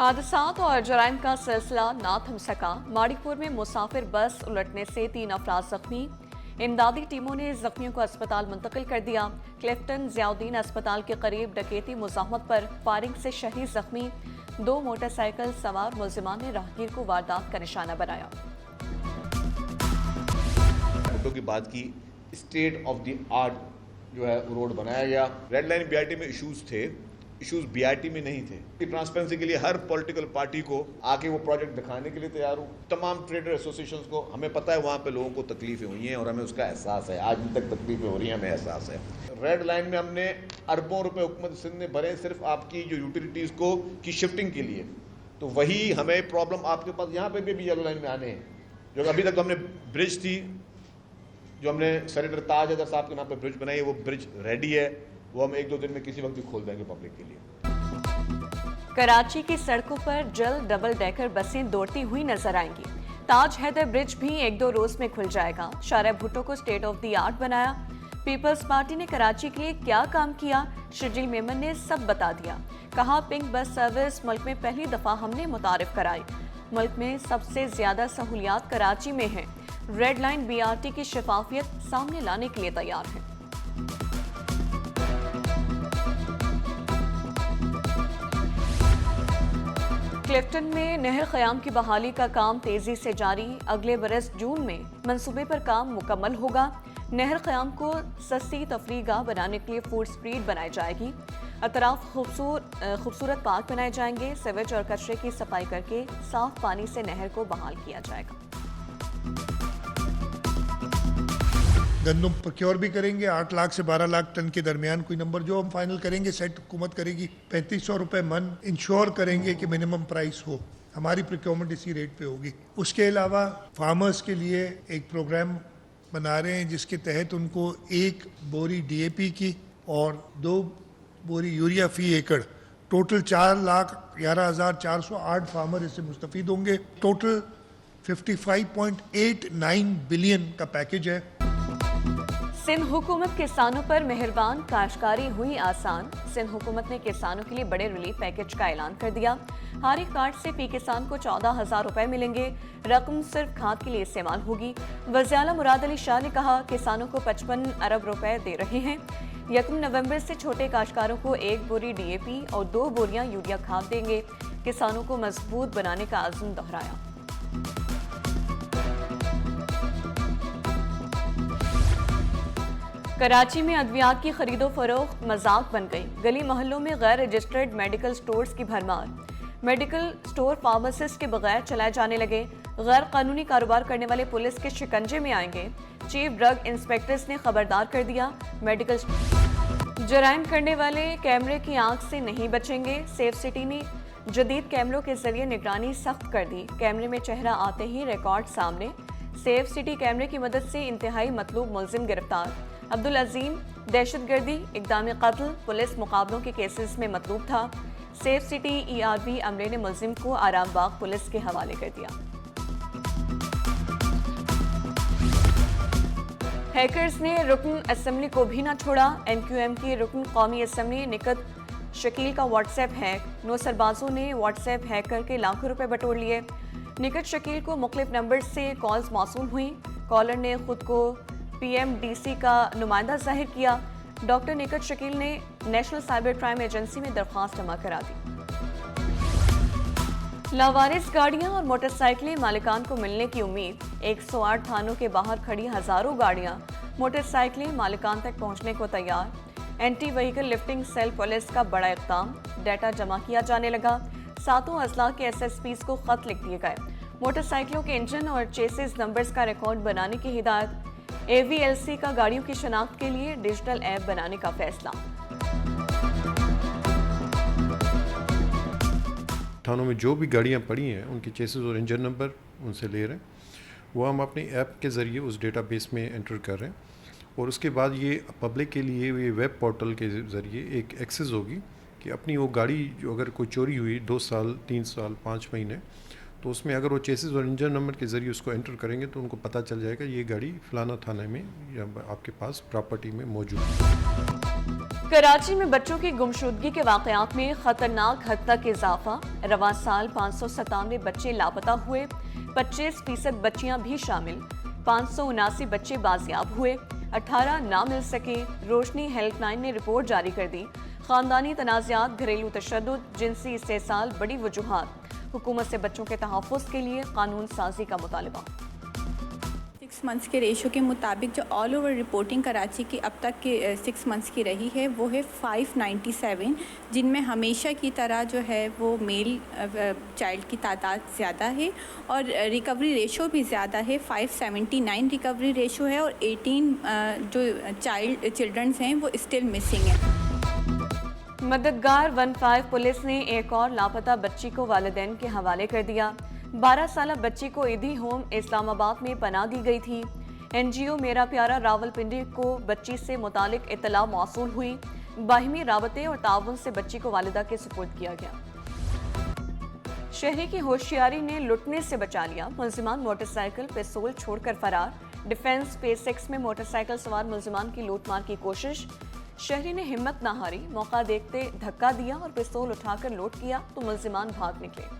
हादसात और जराइम का सिलसिला ना थम सका। माड़ीपुर में मुसाफिर बस उलटने से 3 अफराद जख्मी। इमदादी टीमों ने जख्मियों को अस्पताल मुंतकिल कर दिया। क्लिफ्टन जियाउद्दीन अस्पताल के करीब डकैती मुज़ाहमत पर फायरिंग से शहीद जख्मी। 2 मोटरसाइकिल सवार मुलजिमान ने राहगीर को वारदात का निशाना बनाया। मुद्दों की बात की, स्टेट ऑफ द आर्ट जो है रोड बनाया गया। रेड लाइन बीआरटी में इश्यूज थे, इश्यूज बीआरटी में नहीं थे। ट्रांसपेरेंसी के लिए हर पॉलिटिकल पार्टी को आके वो प्रोजेक्ट दिखाने के लिए तैयार हूँ। तमाम ट्रेडर एसोसिएशंस को, हमें पता है वहाँ पे लोगों को तकलीफें हुई हैं और हमें उसका एहसास है। आज भी तक तकलीफें हो रही हैं, हमें एहसास है। रेड लाइन में हमने अरबों रुपए हुकूमत सिंध ने भरे सिर्फ आपकी जो यूटिलिटीज़ को की शिफ्टिंग के लिए। तो वही हमें प्रॉब्लम आपके पास यहाँ पे भी येलो लाइन में आने हैं। जो अभी तक हमने ब्रिज थी, जो हमने सेनेटर ताज हैदर साहब के नाम पर ब्रिज बनाई है, वो ब्रिज रेडी है। वो हम 1-2 दिन में किसी वक्त भी खोल देंगे पब्लिक के लिए। कराची की सड़कों पर जल्द डबल डेकर बसें दौड़ती हुई नजर आएंगी। ताज हैदर ब्रिज भी 1-2 रोज में खुल जाएगा। शारा भुट्टो को स्टेट ऑफ द आर्ट बनाया। पीपल्स पार्टी ने कराची के लिए क्या काम किया, शर्जील मेमन ने सब बता दिया। कहा, पिंक बस सर्विस मुल्क में पहली दफा हमने मुतारिफ कराई। मुल्क में सबसे ज्यादा सहूलियात कराची में है। रेड लाइन बीआरटी की शफाफियत सामने लाने के लिए तैयार है। क्लिफ्टन में नहर क़याम की बहाली का काम तेजी से जारी। अगले बरस जून में मंसूबे पर काम मुकम्मल होगा। नहर क़याम को सस्ती तफरीगाह बनाने के लिए फूड स्ट्रीट बनाई जाएगी। अतराफ खूबसूरत पार्क बनाए जाएंगे। सीवेज और कचरे की सफाई करके साफ पानी से नहर को बहाल किया जाएगा। गंदम प्रोक्योर भी करेंगे 8 लाख से 12 लाख टन के दरमियान कोई नंबर जो हम फाइनल करेंगे, सेट हुकूमत करेगी। 3500 रुपये मन इंश्योर करेंगे कि मिनिमम प्राइस हो। हमारी प्रोक्योरमेंट इसी रेट पे होगी। उसके अलावा फार्मर्स के लिए एक प्रोग्राम बना रहे हैं जिसके तहत उनको 1 बोरी डीएपी की और 2 बोरी यूरिया फी एकड़, टोटल 4,11,408 फार्मर इससे मुस्तफीद होंगे। टोटल 55.89 बिलियन का पैकेज है। सिंध हुकूमत किसानों पर मेहरबान, काश्तकारी हुई आसान। सिंध हुकूमत ने किसानों के लिए बड़े रिलीफ पैकेज का ऐलान कर दिया। हारी कार्ड से फी किसान को 14,000 रुपए मिलेंगे। रकम सिर्फ खाद के लिए इस्तेमाल होगी। वज़ीर आला मुराद अली शाह ने कहा, किसानों को 55 अरब रुपए दे रहे हैं। 1 नवंबर से छोटे काश्तकारों को 1 बोरी डीएपी और 2 बोरियां यूरिया खाद देंगे। किसानों को मजबूत बनाने का आज़म दोहराया। कराची में अद्वियात की खरीदो फरोख्त मजाक बन गई। गली मोहल्लों में गैर रजिस्टर्ड मेडिकल स्टोर्स की भरमार। मेडिकल स्टोर फार्मासिस्ट के बगैर चलाए जाने लगे। गैर कानूनी कारोबार करने वाले पुलिस के शिकंजे में आएंगे। चीफ ड्रग इंस्पेक्टर्स ने खबरदार कर दिया। मेडिकल जराइम करने वाले कैमरे की आंख से नहीं बचेंगे। सेफ सिटी ने जदीद कैमरों के जरिए निगरानी सख्त कर दी। कैमरे में चेहरा आते ही रिकॉर्ड सामने। सेफ सिटी कैमरे की मदद से इंतहाई मतलूब मुलजिम गिरफ्तार। अब्दुल अजीम दहशतगर्दी, इक़दाम कत्ल, पुलिस मुकाबलों के केसेस में मतलूब था। सेफ सिटी ERV अमले ने मुलजिम को आराम बाग पुलिस के हवाले कर दिया। हैकर्स ने रुकन असम्बली को भी न छोड़ा। NQM की रुकन कौमी असम्बली निकत शकील का व्हाट्सएप हैक। 9 सरबाजों ने व्हाट्सएप हैक करके लाखों रुपए बटोर लिए। निकत शकील को मुख्तलिफ नंबर से कॉल्स मौसूल हुई। कॉलर ने खुद को PMDC का नुमाइंदा जाहिर किया। डॉक्टर निकत शकील ने नेशनल साइबर क्राइम एजेंसी में दरख्वास्त जमा करा दी। लावारिस गाड़ियां और मोटरसाइकिलें मालिकान को मिलने की उम्मीद। 108 थानों के बाहर खड़ी हजारों गाड़ियां, मोटरसाइकिलें मालिकान तक पहुंचने को तैयार। Anti vehicle lifting cell police का बड़ा इक़दाम। डाटा जमा किया जाने लगा। 7 अजला के SSPs को खत लिख दिए गए। मोटरसाइकिलों के इंजन और चेसिस नंबर्स का रिकॉर्ड बनाने की हिदायत। AVLC का गाड़ियों की शनाख्त के लिए डिजिटल ऐप बनाने का फैसला। थानों में जो भी गाड़ियां पड़ी हैं उनके चेसिस और इंजन नंबर उनसे ले रहे हैं। वो हम अपने ऐप के ज़रिए उस डेटाबेस में एंटर कर रहे हैं और उसके बाद ये पब्लिक के लिए ये वेब पोर्टल के ज़रिए एक एक्सेस होगी कि अपनी वो गाड़ी जो अगर कोई चोरी हुई 2 साल, 3 साल, 5 महीने, तो उसमें अगर वो चेसिस और इंजन नंबर के ज़रिए उसको एंटर करेंगे तो उनको पता चल जाएगा ये गाड़ी फलाना थाने में या आपके पास प्रॉपर्टी में मौजूद है। कराची में बच्चों की गुमशुदगी के वाकयात में खतरनाक हद तक इजाफा। रवां साल 597 बच्चे लापता हुए, 25% बच्चियां भी शामिल। 579 बच्चे बाजियाब हुए, 18 ना मिल सके। रोशनी हेल्पलाइन ने रिपोर्ट जारी कर दी। खानदानी तनाज़ात, घरेलू तशद्दुद, जिनसी इस्तेसाल बड़ी वजूहात। हुकूमत से बच्चों के तहफ़्फ़ुज़ के लिए कानून साजी का मुतालबा। 6 मंथ्स के रेशो के मुताबिक जो ऑल ओवर रिपोर्टिंग कराची की अब तक के 6 मंथ्स की रही है वो है 597, जिनमें हमेशा की तरह जो है वो मेल चाइल्ड की तादाद ज़्यादा है और रिकवरी रेशो भी ज़्यादा है। 579 रिकवरी रेशो है और 18 जो चिल्ड्रंस हैं वो स्टिल मिसिंग हैं। मददगार 15 पुलिस ने एक और लापता बच्ची को वालिदैन के हवाले कर दिया। 12 साल बच्ची को ईदी होम इस्लामाबाद में पनाह दी गई थी। NGO मेरा प्यारा रावलपिंडी को बच्ची से मुतालिक इत्तला मौसूल हुई। बाहिमी राबते और ताउन से बच्ची को वालिदा के सुपुर्द किया गया। शहरी की होशियारी ने लुटने से बचा लिया। मुल्जिमान मोटरसाइकिल पिस्तौल छोड़कर फरार। डिफेंस फेज 6 में मोटरसाइकिल सवार मुल्जिमान की लूटमार की कोशिश। शहरी ने हिम्मत न हारी, मौका देखते धक्का दिया और पिस्तौल उठाकर लूट किया तो मुल्जिमान भाग निकले।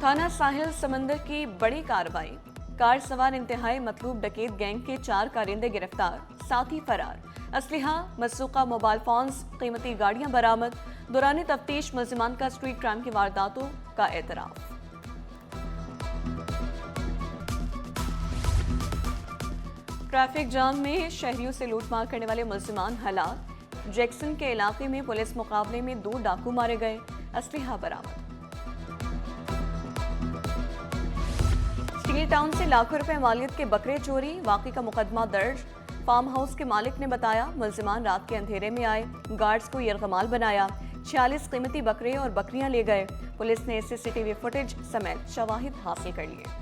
थाना साहिल समंदर की बड़ी कार्रवाई। कार सवार इंतहाई मतलूब डकैत गैंग के 4 कारिंदे गिरफ्तार, साथी फरार। असलिहा, मसूका मोबाइल फोन्स, कीमती गाड़ियां बरामद। दौरान तफ्तीश मुल्जिमान का स्ट्रीट क्राइम की वारदातों का एतराफ। ट्रैफिक जाम में शहरियों से लूटमार करने वाले मुल्जिमान हलाक। जैक्सन के इलाके में पुलिस मुकाबले में 2 डाकू मारे गए, असलिहा बरामद। स्टील टाउन से लाखों रुपए मालियत के बकरे चोरी, वाकई का मुकदमा दर्ज। फार्म हाउस के मालिक ने बताया मुल्जिमान रात के अंधेरे में आए, गार्ड्स को यरगमाल बनाया, 46 कीमती बकरे और बकरियां ले गए। पुलिस ने CCTV फुटेज समेत शवाहिद हासिल कर लिए।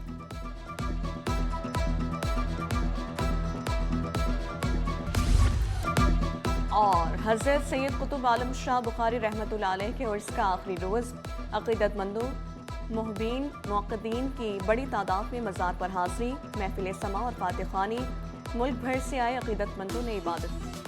और हज़रत सैयद कुतुब आलम शाह बुखारी रहमतुल्लाह अलैह के उर्स का आखिरी रोज़। अक़ीदतमंदों, मुहब्बीन, मुअक्किदीन की बड़ी तादाद में मज़ार पर हाज़री। महफिल समा और फातिह ख़्वानी। मुल्क भर से आए अक़ीदतमंदों ने इबादत की।